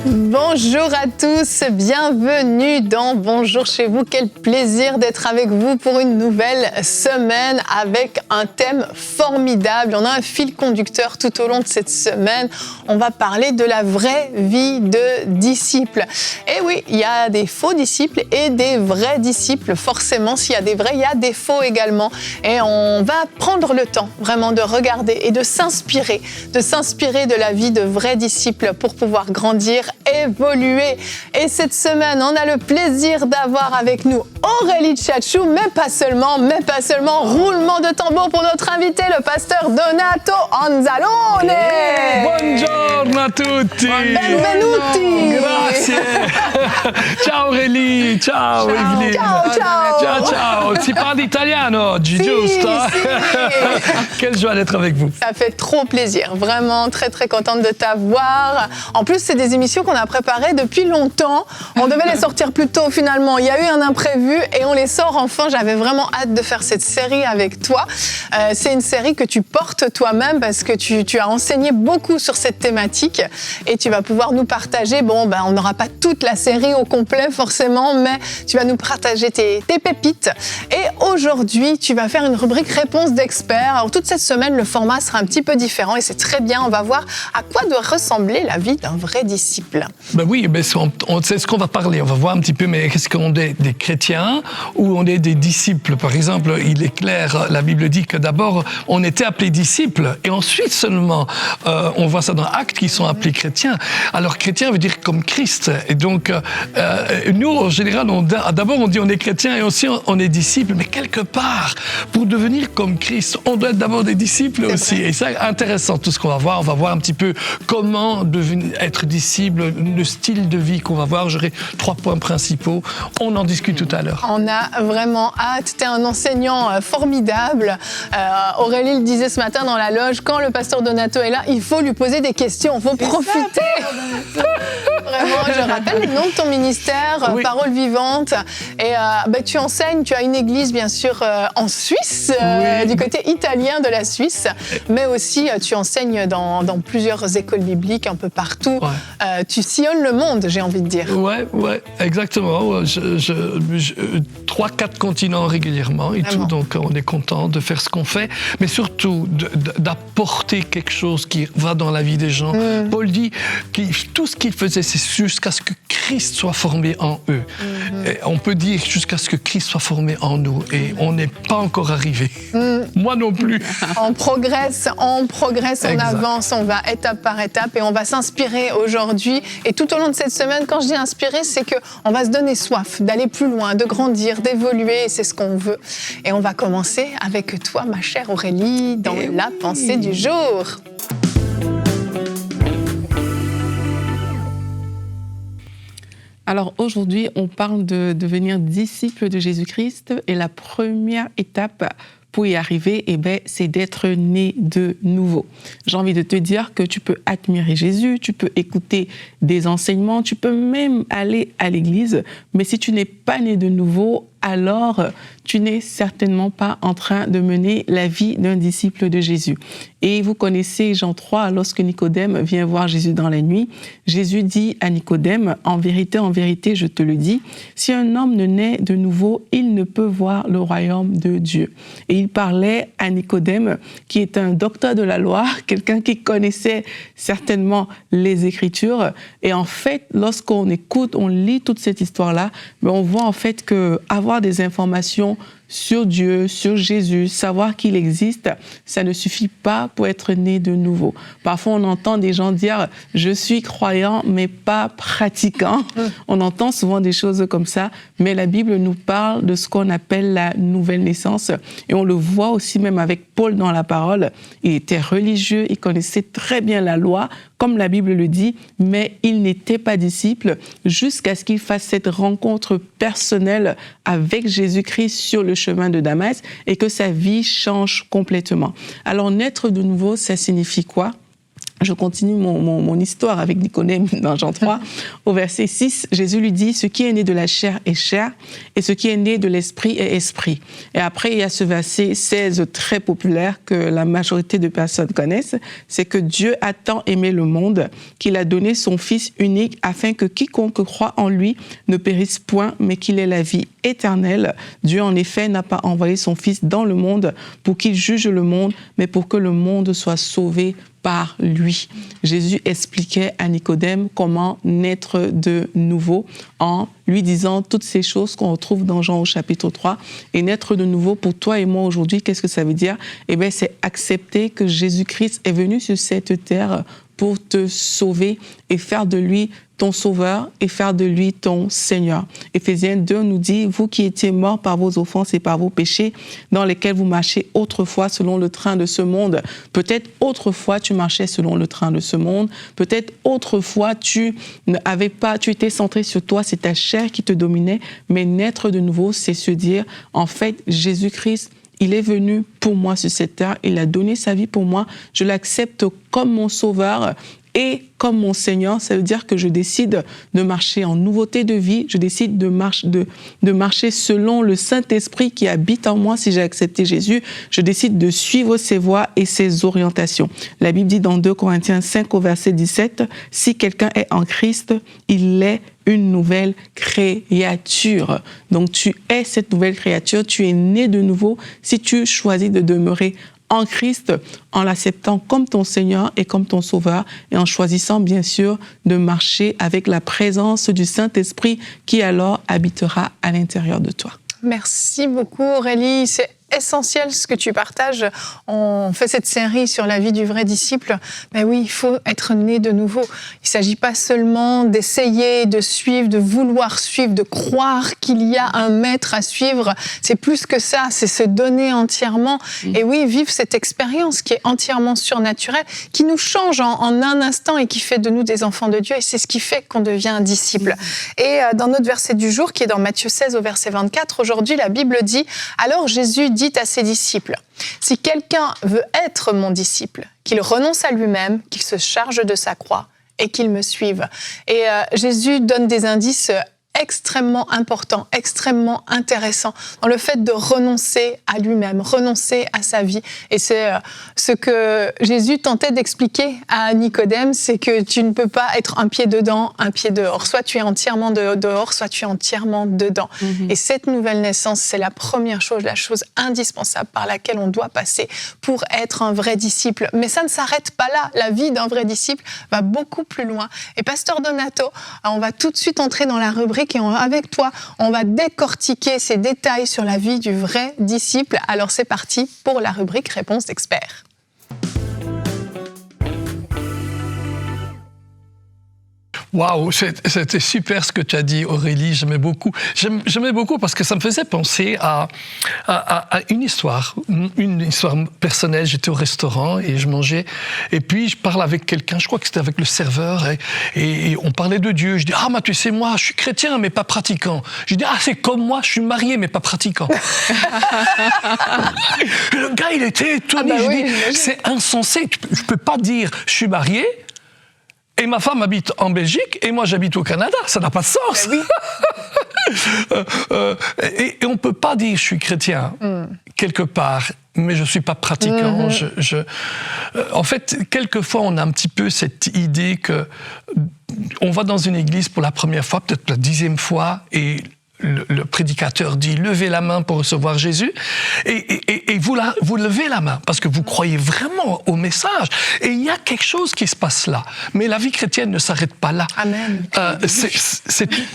Bonjour à tous, bienvenue dans Bonjour chez vous. Quel plaisir d'être avec vous pour une nouvelle semaine avec un thème formidable. On a un fil conducteur tout au long de cette semaine. On va parler de la vraie vie de disciple. Et oui, il y a des faux disciples et des vrais disciples. Forcément, s'il y a des vrais, il y a des faux également. Et on va prendre le temps vraiment de regarder et de s'inspirer de la vie de vrais disciples pour pouvoir grandir, évoluer. Et cette semaine, on a le plaisir d'avoir avec nous Aurélie Tchatchou, mais pas seulement, roulement de tambour pour notre invité, le pasteur Donato Anzalone. Buongiorno a tutti. Benvenuti. Grazie. Ciao Aurélie, ciao Evelyn. Ciao. Si parle italiano oggi, giusto? Sì. Quelle joie d'être avec vous. Ça fait trop plaisir, vraiment très très contente de t'avoir. En plus, c'est des émissions qu'on a préparées depuis longtemps. On devait les sortir plus tôt finalement. Il y a eu un imprévu et on les sort enfin. J'avais vraiment hâte de faire cette série avec toi. C'est une série que tu portes toi-même parce que tu as enseigné beaucoup sur cette thématique et tu vas pouvoir nous partager. On n'aura pas toute la série au complet forcément, mais tu vas nous partager tes pépites. Et aujourd'hui, tu vas faire une rubrique réponse d'experts. Alors toute cette semaine, le format sera un petit peu différent et c'est très bien. On va voir à quoi doit ressembler la vie d'un vrai disciple. Oui, c'est ce qu'on va parler. On va voir un petit peu, mais est-ce qu'on est des chrétiens ou on est des disciples? Par exemple, il est clair, la Bible dit que d'abord, on était appelés disciples et ensuite seulement, on voit ça dans Actes, qui sont appelés chrétiens. Alors, chrétien veut dire comme Christ. Et donc, nous, en général, d'abord, on dit on est chrétien et aussi on est disciples. Mais quelque part, pour devenir comme Christ, on doit être d'abord des disciples aussi. Et c'est intéressant, tout ce qu'on va voir. On va voir un petit peu comment être disciple, le style de vie qu'on va voir. J'aurai 3 points principaux. On en discute tout à l'heure. On a vraiment hâte. Tu es un enseignant formidable. Aurélie le disait ce matin dans la loge, quand le pasteur Donato est là, il faut lui poser des questions. Il faut profiter. Vraiment, je rappelle le nom de ton ministère, oui. Parole vivante. Et tu enseignes, tu as une église bien sûr en Suisse, oui. Du côté italien de la Suisse, mais aussi tu enseignes dans plusieurs écoles bibliques un peu partout. Ouais. Tu sillonnes le monde, j'ai envie de dire. Ouais, exactement. 3-4 continents régulièrement et vraiment. Tout, donc on est content de faire ce qu'on fait, mais surtout d'apporter quelque chose qui va dans la vie des gens. Paul dit que tout ce qu'il faisait, c'est jusqu'à ce que Christ soit formé en eux. Et on peut dire jusqu'à ce que Christ soit formé en nous, et on n'est pas encore arrivé. Moi non plus. On progresse, on avance, on va étape par étape et on va s'inspirer aujourd'hui. Et tout au long de cette semaine, quand je dis inspirer, c'est qu'on va se donner soif d'aller plus loin, de grandir, d'évoluer, et c'est ce qu'on veut. Et on va commencer avec toi, ma chère Aurélie, dans la pensée du jour. Alors aujourd'hui, on parle de devenir disciple de Jésus-Christ et la première étape pour y arriver, c'est d'être né de nouveau. J'ai envie de te dire que tu peux admirer Jésus, tu peux écouter des enseignements, tu peux même aller à l'église, mais si tu n'es pas né de nouveau, alors tu n'es certainement pas en train de mener la vie d'un disciple de Jésus. Et vous connaissez Jean 3, lorsque Nicodème vient voir Jésus dans la nuit, Jésus dit à Nicodème, en vérité, je te le dis, si un homme ne naît de nouveau, il ne peut voir le royaume de Dieu. Et il parlait à Nicodème, qui est un docteur de la loi, quelqu'un qui connaissait certainement les Écritures. Et en fait, lorsqu'on écoute, on lit toute cette histoire-là, on voit en fait que avoir des informations sur Dieu, sur Jésus, savoir qu'il existe, ça ne suffit pas pour être né de nouveau. Parfois, on entend des gens dire « je suis croyant, mais pas pratiquant ». On entend souvent des choses comme ça, mais la Bible nous parle de ce qu'on appelle la nouvelle naissance. Et on le voit aussi même avec Paul dans la parole. Il était religieux, il connaissait très bien la loi, comme la Bible le dit, mais il n'était pas disciple jusqu'à ce qu'il fasse cette rencontre personnelle avec Jésus-Christ sur le chemin de Damas et que sa vie change complètement. Alors, naître de nouveau, ça signifie quoi ? Je continue mon histoire avec Nicodème dans Jean 3. Au verset 6, Jésus lui dit « Ce qui est né de la chair est chair, et ce qui est né de l'esprit est esprit. » Et après, il y a ce verset 16 très populaire que la majorité de personnes connaissent. C'est que Dieu a tant aimé le monde qu'il a donné son Fils unique afin que quiconque croit en lui ne périsse point, mais qu'il ait la vie éternelle. Dieu, en effet, n'a pas envoyé son Fils dans le monde pour qu'il juge le monde, mais pour que le monde soit sauvé par lui. Jésus expliquait à Nicodème comment naître de nouveau en lui disant toutes ces choses qu'on retrouve dans Jean au chapitre 3. Et naître de nouveau pour toi et moi aujourd'hui, qu'est-ce que ça veut dire? Eh bien, c'est accepter que Jésus-Christ est venu sur cette terre pour te sauver et faire de lui ton sauveur et faire de lui ton Seigneur. Éphésiens 2 nous dit, vous qui étiez morts par vos offenses et par vos péchés, dans lesquels vous marchiez autrefois selon le train de ce monde. Peut-être autrefois tu marchais selon le train de ce monde. Peut-être autrefois tu étais centré sur toi, c'est ta chair qui te dominait. Mais naître de nouveau, c'est se dire, en fait, Jésus-Christ, il est venu pour moi sur cette terre, il a donné sa vie pour moi, je l'accepte comme mon sauveur et comme mon Seigneur. Ça veut dire que je décide de marcher en nouveauté de vie, je décide de marcher selon le Saint-Esprit qui habite en moi si j'ai accepté Jésus, je décide de suivre ses voies et ses orientations. La Bible dit dans 2 Corinthiens 5 au verset 17, « Si quelqu'un est en Christ, il est une nouvelle créature. » Donc tu es cette nouvelle créature, tu es né de nouveau si tu choisis de demeurer en Christ, en l'acceptant comme ton Seigneur et comme ton Sauveur, et en choisissant bien sûr de marcher avec la présence du Saint-Esprit qui alors habitera à l'intérieur de toi. Merci beaucoup Aurélie, c'est essentiel ce que tu partages. On fait cette série sur la vie du vrai disciple. Ben oui, il faut être né de nouveau. Il ne s'agit pas seulement d'essayer de suivre, de vouloir suivre, de croire qu'il y a un maître à suivre. C'est plus que ça, c'est se donner entièrement. Et oui, vivre cette expérience qui est entièrement surnaturelle, qui nous change en un instant et qui fait de nous des enfants de Dieu. Et c'est ce qui fait qu'on devient un disciple. Et dans notre verset du jour, qui est dans Matthieu 16 au verset 24, aujourd'hui, la Bible dit « Alors Jésus dit à ses disciples, si quelqu'un veut être mon disciple, qu'il renonce à lui-même, qu'il se charge de sa croix et qu'il me suive. » Et Jésus donne des indices extrêmement important, extrêmement intéressant dans le fait de renoncer à lui-même, renoncer à sa vie. Et c'est ce que Jésus tentait d'expliquer à Nicodème, c'est que tu ne peux pas être un pied dedans, un pied dehors. Soit tu es entièrement dehors, soit tu es entièrement dedans. Et cette nouvelle naissance, c'est la première chose, la chose indispensable par laquelle on doit passer pour être un vrai disciple. Mais ça ne s'arrête pas là. La vie d'un vrai disciple va beaucoup plus loin. Et Pasteur Donato, on va tout de suite entrer dans la rubrique et avec toi, on va décortiquer ces détails sur la vie du vrai disciple. Alors c'est parti pour la rubrique Réponse d'experts. Waouh, c'était super ce que tu as dit, Aurélie. J'aimais beaucoup parce que ça me faisait penser à une histoire personnelle. J'étais au restaurant et je mangeais. Et puis, je parle avec quelqu'un, je crois que c'était avec le serveur, et on parlait de Dieu. Je dis, ah, mais tu sais, moi, je suis chrétien, mais pas pratiquant. Je dis, ah, c'est comme moi, je suis marié, mais pas pratiquant. Le gars, il était étonné. Ah bah oui, je dis, c'est insensé. Je peux pas dire, je suis marié, et ma femme habite en Belgique et moi j'habite au Canada, ça n'a pas de sens. Oui. Et on ne peut pas dire je suis chrétien quelque part, mais je ne suis pas pratiquant. En fait, quelquefois on a un petit peu cette idée que on va dans une église pour la première fois, peut-être la 10e fois, et le prédicateur dit « Levez la main pour recevoir Jésus » et vous levez la main parce que vous croyez vraiment au message. Et il y a quelque chose qui se passe là. Mais la vie chrétienne ne s'arrête pas là. Amen.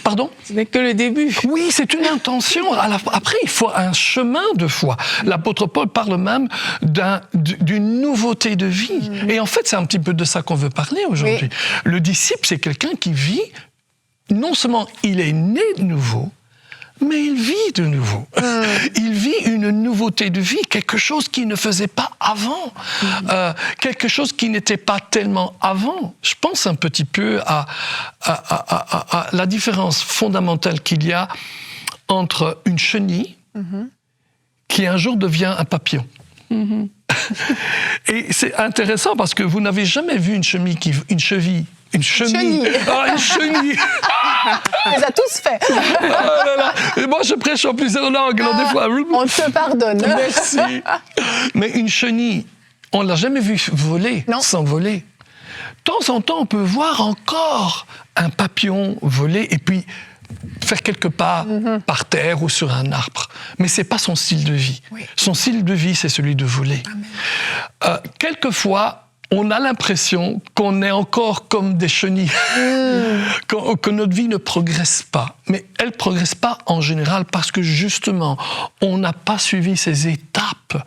Pardon ? Ce n'est que le début. Oui, c'est une intention. Après, il faut un chemin de foi. L'apôtre Paul parle même d'une nouveauté de vie. Et en fait, c'est un petit peu de ça qu'on veut parler aujourd'hui. Oui. Le disciple, c'est quelqu'un qui vit, non seulement il est né de nouveau, mais il vit de nouveau. Il vit une nouveauté de vie, quelque chose qu'il ne faisait pas avant, quelque chose qui n'était pas tellement avant. Je pense un petit peu à la différence fondamentale qu'il y a entre une chenille qui un jour devient un papillon. Et c'est intéressant parce que vous n'avez jamais vu une chenille. Ah, une chenille. On les a tous fait. Oh là là. Et moi, je prêche en plusieurs langues. Alors des fois... On te pardonne. Merci. Mais une chenille, on ne l'a jamais vu voler, s'envoler. De temps en temps, on peut voir encore un papillon voler et puis faire quelques pas par terre ou sur un arbre. Mais ce n'est pas son style de vie. Oui. Son style de vie, c'est celui de voler. Quelquefois, on a l'impression qu'on est encore comme des chenilles, que notre vie ne progresse pas. Mais elle ne progresse pas en général parce que justement, on n'a pas suivi ces étapes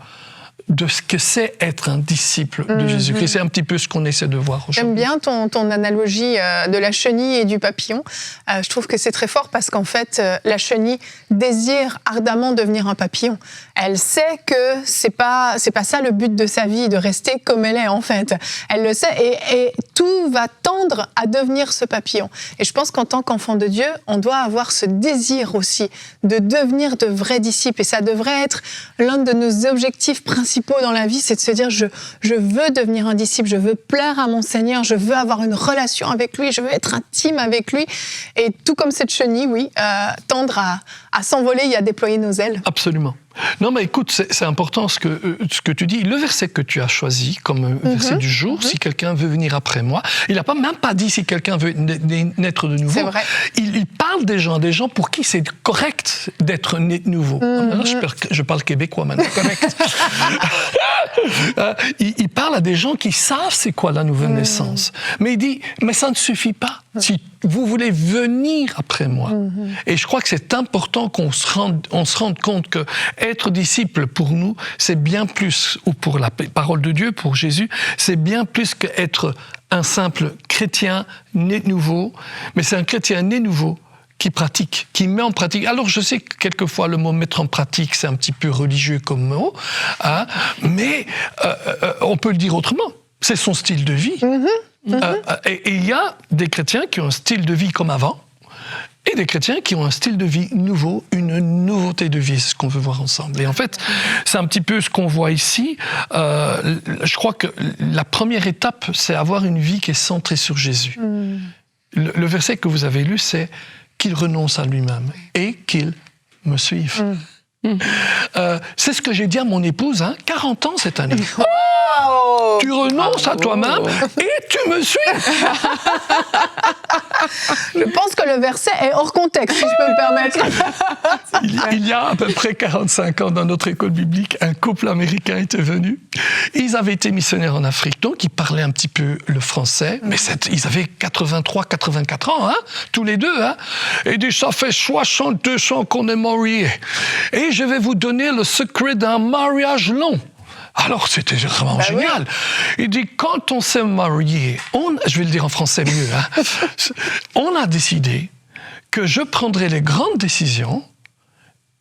de ce que c'est être un disciple de Jésus-Christ. C'est un petit peu ce qu'on essaie de voir aujourd'hui. J'aime bien ton analogie de la chenille et du papillon. Je trouve que c'est très fort parce qu'en fait, la chenille désire ardemment devenir un papillon. Elle sait que c'est pas ça le but de sa vie, de rester comme elle est en fait. Elle le sait et tout va tendre à devenir ce papillon. Et je pense qu'en tant qu'enfant de Dieu, on doit avoir ce désir aussi de devenir de vrais disciples. Et ça devrait être l'un de nos objectifs principaux dans la vie, c'est de se dire je veux devenir un disciple, je veux plaire à mon Seigneur, je veux avoir une relation avec lui, je veux être intime avec lui. Et tout comme cette chenille, tendre à s'envoler et à déployer nos ailes. Absolument. Non, mais écoute, c'est important ce que tu dis. Le verset que tu as choisi comme verset du jour, si quelqu'un veut venir après moi, il n'a même pas dit si quelqu'un veut naître de nouveau. C'est vrai. Il parle des gens pour qui c'est correct d'être né de nouveau. Là, je parle québécois maintenant, correct. Il parle à des gens qui savent c'est quoi la nouvelle naissance. Mais il dit, mais ça ne suffit pas. Si vous voulez venir après moi. Et je crois que c'est important qu'on se rende compte que être disciple pour nous, c'est bien plus, ou pour la parole de Dieu, pour Jésus, c'est bien plus qu'être un simple chrétien né de nouveau, mais c'est un chrétien né nouveau qui pratique, qui met en pratique. Alors je sais que quelquefois le mot mettre en pratique, c'est un petit peu religieux comme mot, hein, mais on peut le dire autrement. C'est son style de vie. Et il y a des chrétiens qui ont un style de vie comme avant, et des chrétiens qui ont un style de vie nouveau, une nouveauté de vie, c'est ce qu'on veut voir ensemble. Et en fait, c'est un petit peu ce qu'on voit ici. Je crois que la première étape, c'est avoir une vie qui est centrée sur Jésus. Le verset que vous avez lu, c'est qu'il renonce à lui-même et qu'il me suive. C'est ce que j'ai dit à mon épouse, 40 ans cette année. Oh, tu renonces à toi-même et tu me suis. Je pense que le verset est hors contexte, si je peux me permettre. Il y a à peu près 45 ans, dans notre école biblique, un couple américain était venu. Ils avaient été missionnaires en Afrique, donc ils parlaient un petit peu le français, mais ils avaient 83, 84 ans, tous les deux. Et ils disent, ça fait 62 ans qu'on est mariés. Et je vais vous donner le secret d'un mariage long. Alors, c'était vraiment génial. Oui. Il dit, quand on s'est marié, je vais le dire en français mieux, on a décidé que je prendrais les grandes décisions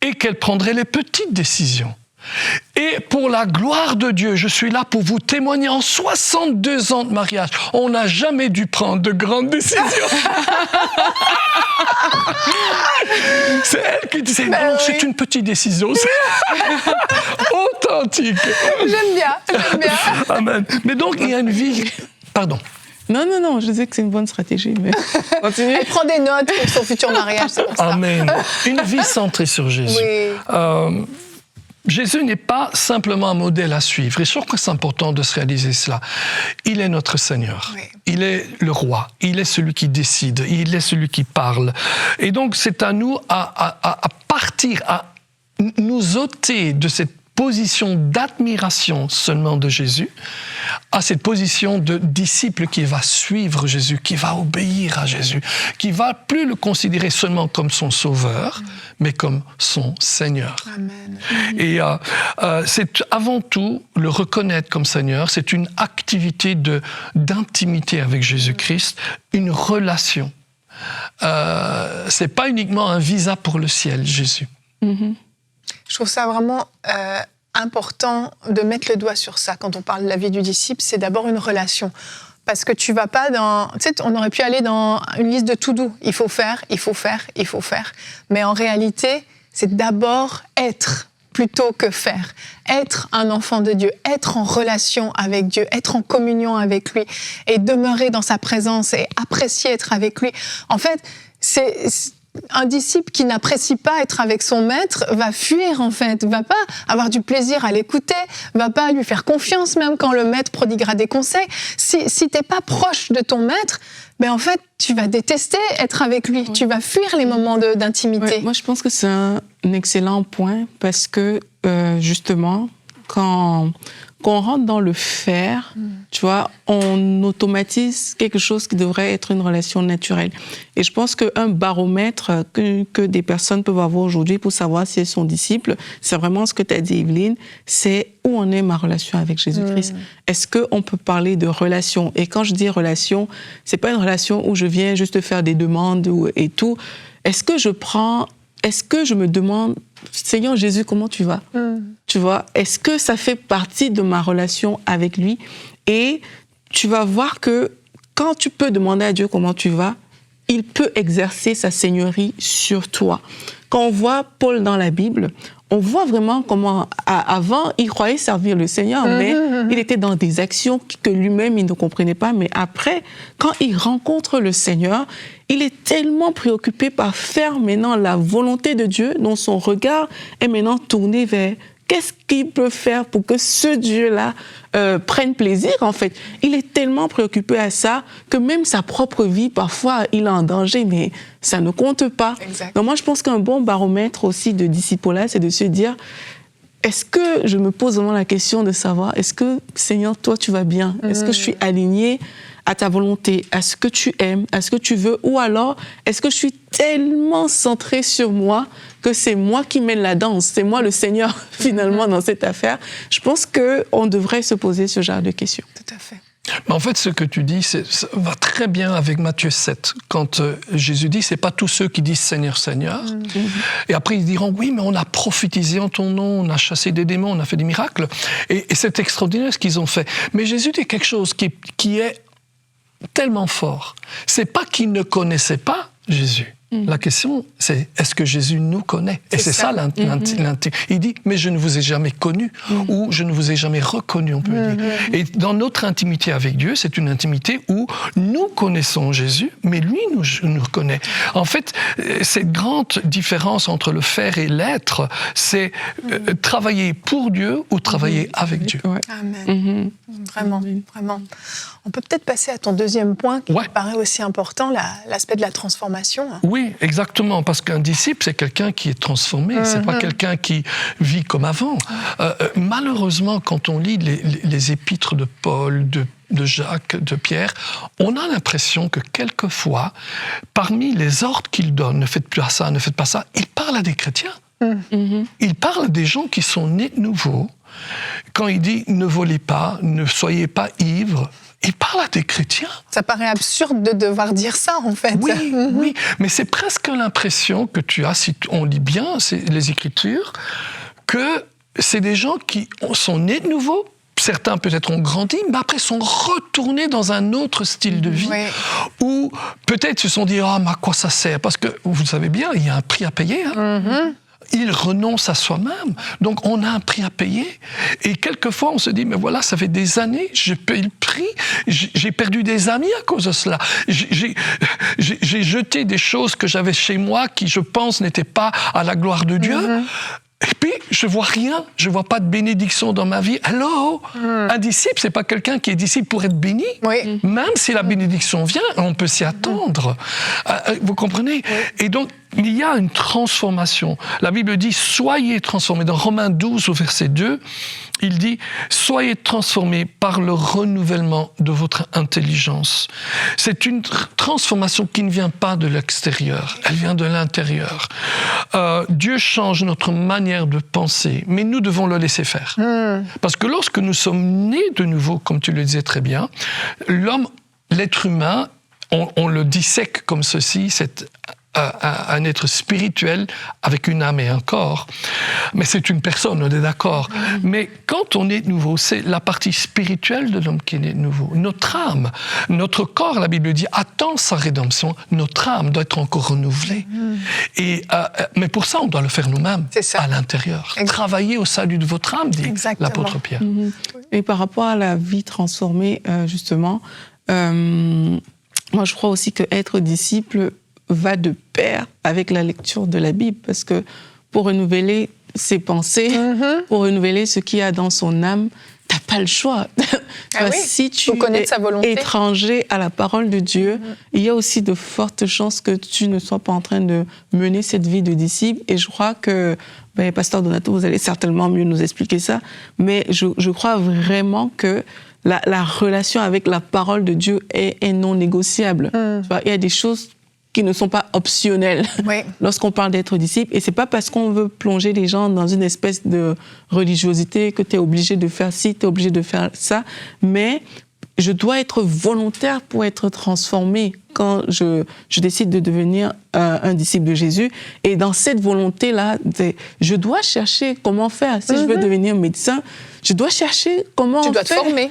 et qu'elle prendrait les petites décisions. Et pour la gloire de Dieu, je suis là pour vous témoigner, en 62 ans de mariage, on n'a jamais dû prendre de grandes décisions. C'est elle qui disait, non, c'est une petite décision. Authentique. J'aime bien. Amen. Mais donc, il y a une vie... Pardon. Non, je sais que c'est une bonne stratégie, mais continue. Elle prend des notes pour son futur mariage, c'est pour ça. Amen. Une vie centrée sur Jésus. Oui. Jésus n'est pas simplement un modèle à suivre. Et je trouve que c'est important de se réaliser cela. Il est notre Seigneur. Oui. Il est le roi. Il est celui qui décide. Il est celui qui parle. Et donc, c'est à nous à partir, à nous ôter de cette position d'admiration seulement de Jésus à cette position de disciple qui va suivre Jésus, qui va obéir à Jésus, qui va plus le considérer seulement comme son sauveur, mais comme son Seigneur. Amen. Et c'est avant tout le reconnaître comme Seigneur, c'est une activité d'intimité avec Jésus-Christ, une relation. C'est pas uniquement un visa pour le ciel, Jésus. Je trouve ça vraiment important de mettre le doigt sur ça quand on parle de la vie du disciple, c'est d'abord une relation. Parce que tu vas pas dans... Tu sais, on aurait pu aller dans une liste de to-do. Il faut faire. Mais en réalité, c'est d'abord être plutôt que faire. Être un enfant de Dieu, être en relation avec Dieu, être en communion avec lui et demeurer dans sa présence et apprécier être avec lui. En fait, c'est un disciple qui n'apprécie pas être avec son maître va fuir, en fait, va pas avoir du plaisir à l'écouter, va pas lui faire confiance même quand le maître prodiguera des conseils. Si t'es pas proche de ton maître, en fait, tu vas détester être avec lui, tu vas fuir les moments d'intimité. Ouais, moi, je pense que c'est un excellent point parce que, justement, quand on rentre dans le faire, tu vois, on automatise quelque chose qui devrait être une relation naturelle. Et je pense qu'un baromètre que des personnes peuvent avoir aujourd'hui pour savoir si elles sont disciples, c'est vraiment ce que tu as dit, Evelyne, c'est où en est ma relation avec Jésus-Christ. Est-ce qu'on peut parler de relation? Et quand je dis relation, c'est pas une relation où je viens juste faire des demandes et tout. Est-ce que je me demande, Seigneur Jésus, comment tu vas? Tu vois, est-ce que ça fait partie de ma relation avec lui? Et tu vas voir que quand tu peux demander à Dieu comment tu vas, il peut exercer sa seigneurie sur toi. Quand on voit Paul dans la Bible, on voit vraiment comment, avant, il croyait servir le Seigneur, mais il était dans des actions que lui-même, il ne comprenait pas. Mais après, quand il rencontre le Seigneur, il est tellement préoccupé par faire maintenant la volonté de Dieu, dont son regard est maintenant tourné vers qu'est-ce qu'il peut faire pour que ce Dieu-là prenne plaisir, en fait. Il est tellement préoccupé à ça que même sa propre vie, parfois, il est en danger, mais ça ne compte pas. Exact. Donc moi, je pense qu'un bon baromètre aussi de disciple-là, c'est de se dire, est-ce que je me pose vraiment la question de savoir, est-ce que, Seigneur, toi, tu vas bien? Est-ce que je suis alignée à ta volonté, à ce que tu aimes, à ce que tu veux? Ou alors, est-ce que je suis tellement centrée sur moi que c'est moi qui mène la danse, c'est moi le Seigneur, finalement, dans cette affaire? Je pense qu'on devrait se poser ce genre de questions. Tout à fait. Mais en fait, ce que tu dis, ça va très bien avec Matthieu 7. Quand Jésus dit, c'est pas tous ceux qui disent Seigneur, Seigneur. Et après, ils diront, oui, mais on a prophétisé en ton nom, on a chassé des démons, on a fait des miracles. Et c'est extraordinaire ce qu'ils ont fait. Mais Jésus dit quelque chose qui est tellement fort. C'est pas qu'ils ne connaissaient pas Jésus. La question, c'est est-ce que Jésus nous connaît? Et c'est ça il dit, mais je ne vous ai jamais connu, ou je ne vous ai jamais reconnu, on peut dire. Et dans notre intimité avec Dieu, c'est une intimité où nous connaissons Jésus, mais lui nous connaît. En fait, cette grande différence entre le faire et l'être, c'est travailler pour Dieu ou travailler avec Dieu. Ouais. Amen. Vraiment, vraiment. On peut peut-être passer à ton deuxième point qui me paraît aussi important, l'aspect de la transformation. Oui, exactement, parce qu'un disciple, c'est quelqu'un qui est transformé, c'est pas quelqu'un qui vit comme avant. Malheureusement, quand on lit les épîtres de Paul, de Jacques, de Pierre, on a l'impression que quelquefois, parmi les ordres qu'il donne, ne faites plus ça, ne faites pas ça, il parle à des chrétiens. Il parle à des gens qui sont nés de nouveau. Quand il dit « ne volez pas, ne soyez pas ivres », il parle à des chrétiens. Ça paraît absurde de devoir dire ça, en fait. Oui, mais c'est presque l'impression que tu as, si on lit bien les Écritures, que c'est des gens qui sont nés de nouveau. Certains peut-être ont grandi, mais après sont retournés dans un autre style de vie, ou peut-être se sont dit « ah, mais à quoi ça sert ?» Parce que, vous savez bien, il y a un prix à payer. Il renonce à soi-même, donc on a un prix à payer. Et quelquefois, on se dit, mais voilà, ça fait des années, je paye le prix, j'ai perdu des amis à cause de cela. J'ai jeté des choses que j'avais chez moi qui, je pense, n'étaient pas à la gloire de Dieu. Et puis, je vois rien, je vois pas de bénédiction dans ma vie. Alors, un disciple, c'est pas quelqu'un qui est disciple pour être béni. Même si la bénédiction vient, on peut s'y attendre. Vous comprenez? Et donc, il y a une transformation. La Bible dit « soyez transformés ». Dans Romains 12, au verset 2, il dit « soyez transformés par le renouvellement de votre intelligence ». C'est une transformation qui ne vient pas de l'extérieur, elle vient de l'intérieur. Dieu change notre manière de penser, mais nous devons le laisser faire. Parce que lorsque nous sommes nés de nouveau, comme tu le disais très bien, l'être humain, on le dissèque comme ceci, cette un être spirituel avec une âme et un corps, mais c'est une personne, on est d'accord. Mais quand on est nouveau, c'est la partie spirituelle de l'homme qui est né de nouveau. Notre âme, notre corps, la Bible dit, attend sa rédemption. Notre âme doit être encore renouvelée. Mais pour ça, on doit le faire nous-mêmes, à l'intérieur. Travailler au salut de votre âme, dit l'apôtre Pierre. Et par rapport à la vie transformée, justement, moi je crois aussi qu'être disciple va de pair avec la lecture de la Bible, parce que pour renouveler ses pensées, pour renouveler ce qu'il y a dans son âme, t'as pas le choix. Si tu es sa volonté. Étranger à la parole de Dieu, il y a aussi de fortes chances que tu ne sois pas en train de mener cette vie de disciple. Et je crois que, Pasteur Donato, vous allez certainement mieux nous expliquer ça, mais je crois vraiment que la relation avec la parole de Dieu est non négociable. Tu vois, il y a des choses qui ne sont pas optionnelles lorsqu'on parle d'être disciple. Et c'est pas parce qu'on veut plonger les gens dans une espèce de religiosité que tu es obligé de faire ci, tu es obligé de faire ça. Mais je dois être volontaire pour être transformé quand je décide de devenir un disciple de Jésus. Et dans cette volonté-là, je dois chercher comment faire. Si je veux devenir médecin, je dois chercher comment faire te former.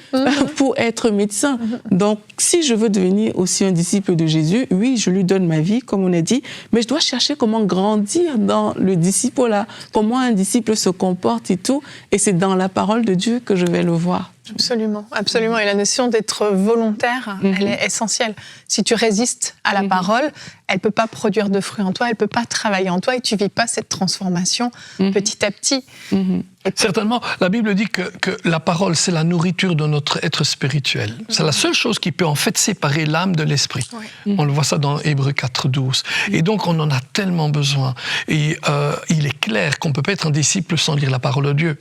pour être médecin. Donc, si je veux devenir aussi un disciple de Jésus, oui, je lui donne ma vie, comme on a dit, mais je dois chercher comment grandir dans le disciple-là, comment un disciple se comporte et tout. Et c'est dans la parole de Dieu que je vais le voir. Absolument, absolument. Et la notion d'être volontaire, elle est essentielle. Si tu résistes à la parole, elle ne peut pas produire de fruits en toi, elle ne peut pas travailler en toi et tu ne vis pas cette transformation petit à petit. Certainement, la Bible dit que la parole, c'est la nourriture de notre être spirituel. C'est la seule chose qui peut en fait séparer l'âme de l'esprit. On le voit ça dans Hébreux 4:12. Et donc, on en a tellement besoin. Et il est clair qu'on ne peut pas être un disciple sans lire la parole de Dieu.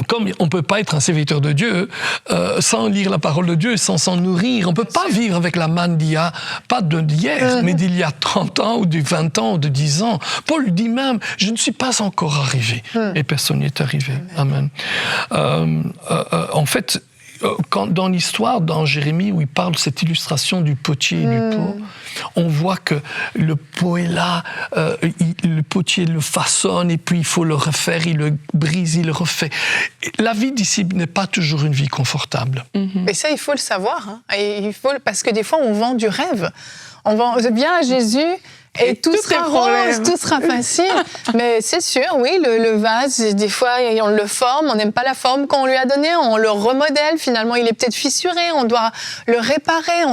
Comme on ne peut pas être un serviteur de Dieu sans lire la parole de Dieu, sans s'en nourrir. On ne peut pas vivre avec la manne d'il y a, pas d'hier, mais d'il y a 30 ans, ou de 20 ans, ou de 10 ans. Paul dit même, je ne suis pas encore arrivé. Et personne n'y est arrivé. Amen. En fait, dans l'histoire, dans Jérémie, où il parle de cette illustration du potier et du pot, on voit que le pot est là, le potier le façonne, et puis il faut le refaire, il le brise, il le refait. La vie disciple n'est pas toujours une vie confortable. Mais ça, il faut le savoir. Parce que des fois, on vend du rêve. On vend bien à Jésus... Et tout sera rose, tout sera facile. Mais c'est sûr, oui, le vase, des fois, on le forme, on n'aime pas la forme qu'on lui a donnée, on le remodèle, finalement, il est peut-être fissuré, on doit le réparer,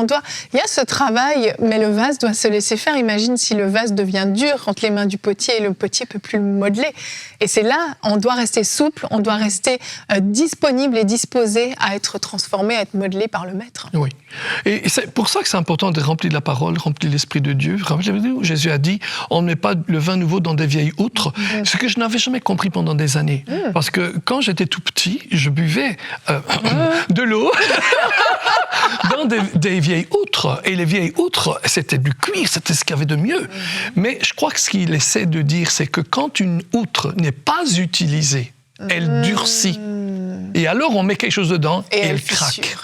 Il y a ce travail, mais le vase doit se laisser faire. Imagine si le vase devient dur entre les mains du potier et le potier ne peut plus le modeler. Et c'est là, on doit rester souple, on doit rester disponible et disposé à être transformé, à être modelé par le maître. Oui. Et c'est pour ça que c'est important de remplir de la parole, remplir l'esprit de Dieu. Jésus a dit, on ne met pas le vin nouveau dans des vieilles outres, ce que je n'avais jamais compris pendant des années. Parce que quand j'étais tout petit, je buvais de l'eau dans des vieilles outres. Et les vieilles outres, c'était du cuir, c'était ce qu'il y avait de mieux. Mais je crois que ce qu'il essaie de dire, c'est que quand une outre n'est pas utilisée, elle durcit. Et alors, on met quelque chose dedans et elle craque.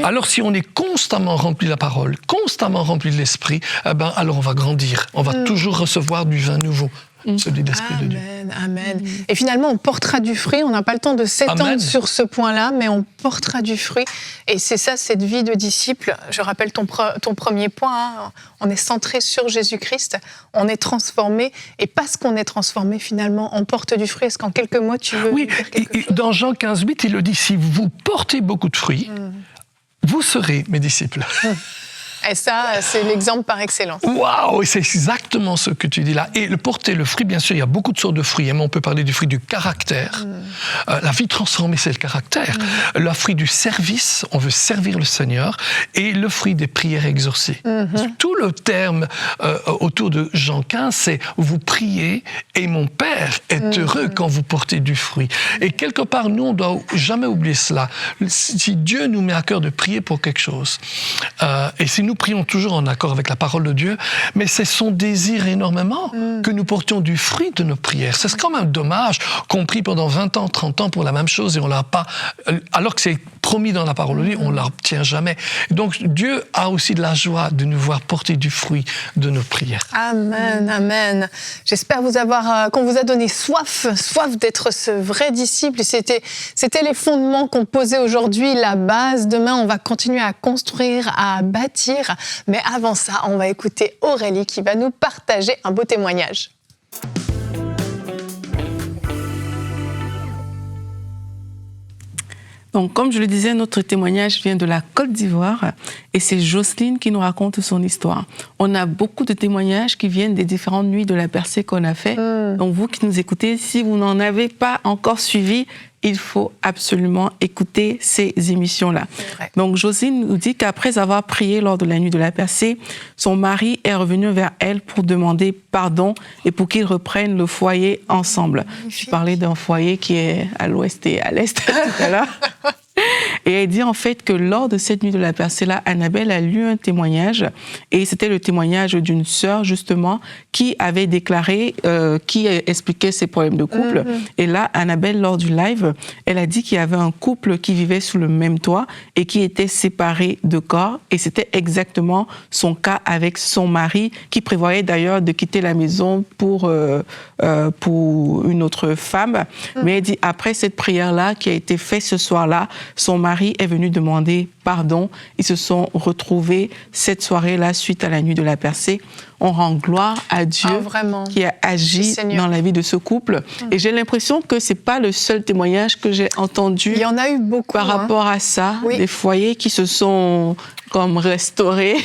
Alors, si on est constamment rempli de la parole, constamment rempli de l'esprit, alors on va grandir. On va toujours recevoir du vin nouveau. Celui de l'Esprit de Dieu. Amen. Et finalement, on portera du fruit. On n'a pas le temps de s'étendre sur ce point-là, mais on portera du fruit. Et c'est ça, cette vie de disciple. Je rappelle ton premier point. On est centré sur Jésus-Christ. On est transformé. Et parce qu'on est transformé, finalement, on porte du fruit. Est-ce qu'en quelques mots, tu veux dire quelque chose ? Dans Jean 15:8, il le dit, si vous portez beaucoup de fruits, vous serez mes disciples. Et ça, c'est l'exemple par excellence. Waouh, c'est exactement ce que tu dis là. Et le porter le fruit, bien sûr, il y a beaucoup de sortes de fruits. Mais on peut parler du fruit du caractère. La vie transformée, c'est le caractère. Le fruit du service, on veut servir le Seigneur. Et le fruit des prières exaucées. Tout le terme autour de Jean 15, c'est vous priez et mon Père est heureux quand vous portez du fruit. Et quelque part, nous, on ne doit jamais oublier cela. Si Dieu nous met à cœur de prier pour quelque chose, et si nous prions toujours en accord avec la parole de Dieu, mais c'est son désir énormément que nous portions du fruit de nos prières. C'est quand même dommage qu'on prie pendant 20 ans, 30 ans pour la même chose et on l'a pas, alors que c'est promis dans la parole de Dieu, on ne l'obtient jamais. Donc Dieu a aussi de la joie de nous voir porter du fruit de nos prières. Amen, amen. J'espère qu'on vous a donné soif d'être ce vrai disciple. C'était les fondements qu'on posait aujourd'hui, la base. Demain, on va continuer à construire, à bâtir. Mais avant ça, on va écouter Aurélie qui va nous partager un beau témoignage. Donc, comme je le disais, notre témoignage vient de la Côte d'Ivoire et c'est Jocelyne qui nous raconte son histoire. On a beaucoup de témoignages qui viennent des différentes nuits de la percée qu'on a fait. Donc, vous qui nous écoutez, si vous n'en avez pas encore suivi, il faut absolument écouter ces émissions-là. Donc, Jocelyne nous dit qu'après avoir prié lors de la nuit de la percée, son mari est revenu vers elle pour demander pardon et pour qu'ils reprennent le foyer ensemble. Je parlais d'un foyer qui est à l'ouest et à l'est tout à l'heure. Et elle dit en fait que lors de cette nuit de la percée-là, Annabelle a lu un témoignage et c'était le témoignage d'une sœur justement qui avait déclaré, qui expliquait ses problèmes de couple. Et là, Annabelle, lors du live, elle a dit qu'il y avait un couple qui vivait sous le même toit et qui était séparé de corps et c'était exactement son cas avec son mari qui prévoyait d'ailleurs de quitter la maison pour une autre femme. Mais elle dit après cette prière-là qui a été faite ce soir-là, son mari est venu demander pardon. Ils se sont retrouvés cette soirée-là suite à la nuit de la percée. On rend gloire à Dieu qui a agi dans la vie de ce couple. Et j'ai l'impression que c'est pas le seul témoignage que j'ai entendu. Il y en a eu beaucoup par rapport à ça, des foyers qui se sont comme restaurés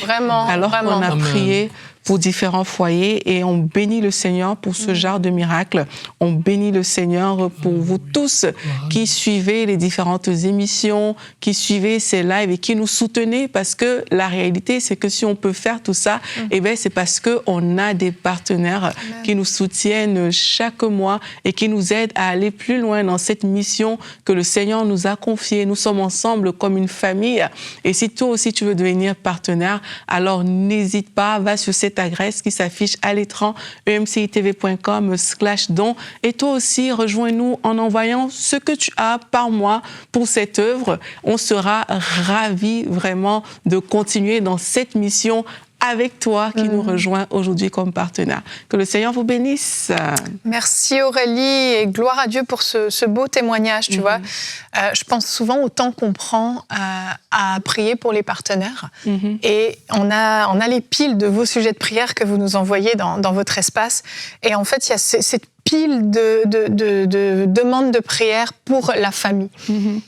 alors qu'on a prié pour différents foyers et on bénit le Seigneur pour ce genre de miracle. On bénit le Seigneur pour vous tous qui suivez les différentes émissions, qui suivez ces lives et qui nous soutenez parce que la réalité, c'est que si on peut faire tout ça, eh bien, c'est parce qu'on a des partenaires qui nous soutiennent chaque mois et qui nous aident à aller plus loin dans cette mission que le Seigneur nous a confiée. Nous sommes ensemble comme une famille et si toi aussi tu veux devenir partenaire, alors n'hésite pas, va sur cette adresse qui s'affiche à l'écran, emcitv.com/don. Et toi aussi, rejoins-nous en envoyant ce que tu as par mois pour cette œuvre. On sera ravis vraiment de continuer dans cette mission avec toi qui nous rejoint aujourd'hui comme partenaire. Que le Seigneur vous bénisse. Merci Aurélie et gloire à Dieu pour ce beau témoignage, tu vois. Je pense souvent au temps qu'on prend à prier pour les partenaires et on a les piles de vos sujets de prière que vous nous envoyez dans votre espace et en fait il y a cette pile de demandes de prière pour la famille.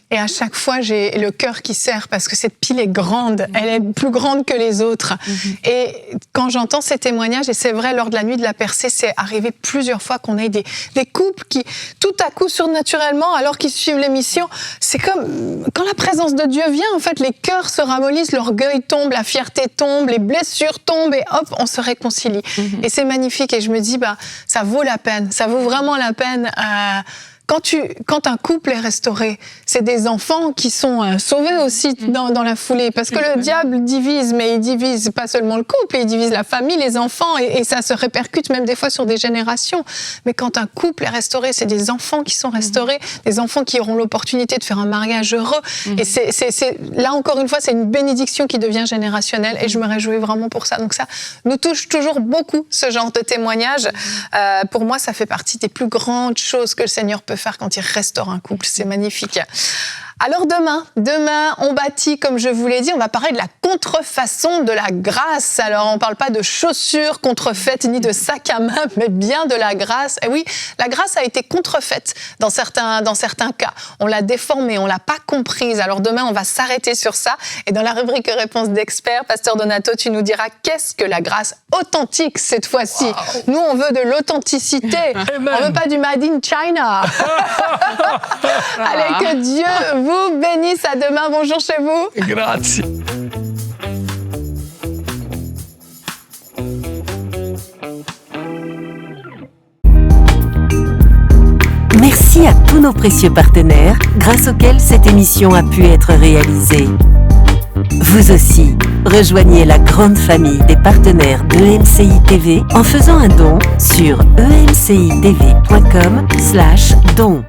Et à chaque fois, j'ai le cœur qui serre parce que cette pile est grande, elle est plus grande que les autres. Et quand j'entends ces témoignages, et c'est vrai, lors de la nuit de la percée, c'est arrivé plusieurs fois qu'on ait des couples qui, tout à coup, surnaturellement, alors qu'ils suivent l'émission, c'est comme quand la présence de Dieu vient, en fait, les cœurs se ramollissent, l'orgueil tombe, la fierté tombe, les blessures tombent et hop, on se réconcilie. Et c'est magnifique et je me dis, ça vaut la peine, ça vaut vraiment la peine. Quand un couple est restauré, c'est des enfants qui sont sauvés aussi dans la foulée. Parce que le diable divise, mais il divise pas seulement le couple, il divise la famille, les enfants, et ça se répercute même des fois sur des générations. Mais quand un couple est restauré, c'est des enfants qui sont restaurés, des enfants qui auront l'opportunité de faire un mariage heureux. Et là, encore une fois, c'est une bénédiction qui devient générationnelle, et je me réjouis vraiment pour ça. Donc ça nous touche toujours beaucoup, ce genre de témoignage. Pour moi, ça fait partie des plus grandes choses que le Seigneur peut faire quand il restaure un couple. C'est magnifique. Alors demain, on bâtit, comme je vous l'ai dit, on va parler de la contrefaçon de la grâce. Alors, on ne parle pas de chaussures contrefaites ni de sacs à main, mais bien de la grâce. Et oui, la grâce a été contrefaite dans certains cas. On l'a déformée, on ne l'a pas comprise. Alors demain, on va s'arrêter sur ça. Et dans la rubrique Réponse d'experts, Pasteur Donato, tu nous diras qu'est-ce que la grâce authentique cette fois-ci. Wow. Nous, on veut de l'authenticité. Amen. On ne veut pas du Made in China. Allez, que Dieu vous bénisse. À demain. Bonjour chez vous. Grazie. Merci à tous nos précieux partenaires, grâce auxquels cette émission a pu être réalisée. Vous aussi, rejoignez la grande famille des partenaires d'EMCI TV en faisant un don sur emcitv.com/don.